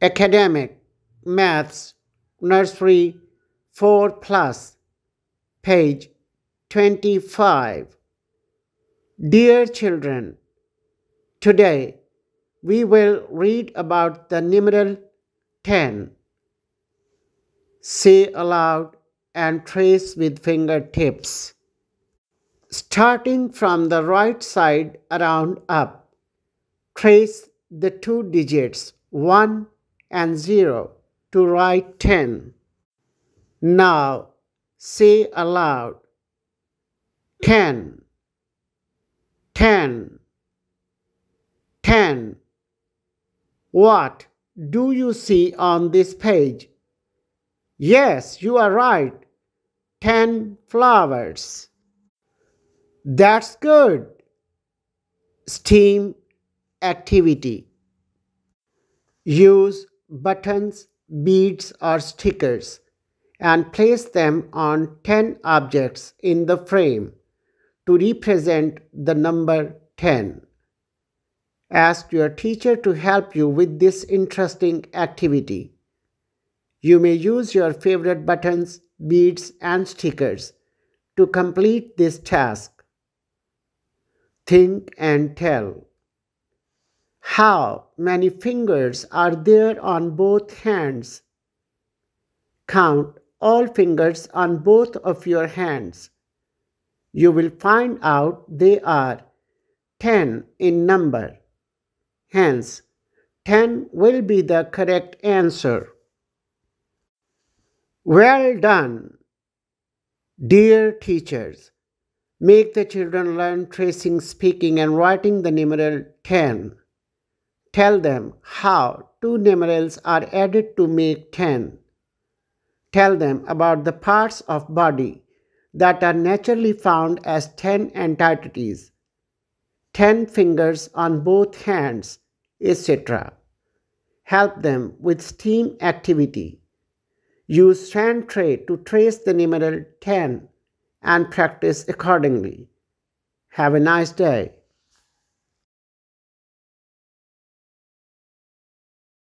Academic Maths Nursery 4 Plus, page 25. Dear children, today we will read about the numeral 10. Say aloud and trace with fingertips. Starting from the right side around up, trace the two digits 1 and 0 to write 10. Now say aloud 10, 10, 10. What do you see on this page? Yes, you are right. 10 flowers. That's good. STEAM activity. Use buttons, beads, or stickers and place them on 10 objects in the frame to represent the number 10. Ask your teacher to help you with this interesting activity. You may use your favorite buttons, beads, and stickers to complete this task. Think and tell. How many fingers are there on both hands? Count all fingers on both of your hands. You will find out they are 10 in number. Hence, 10 will be the correct answer. Well done! Dear teachers, make the children learn tracing, speaking, and writing the numeral 10. Tell them how two numerals are added to make 10. Tell them about the parts of body that are naturally found as 10 entities, 10 fingers on both hands, etc. Help them with STEAM activity. Use strand tray to trace the numeral 10 and practice accordingly. Have a nice day.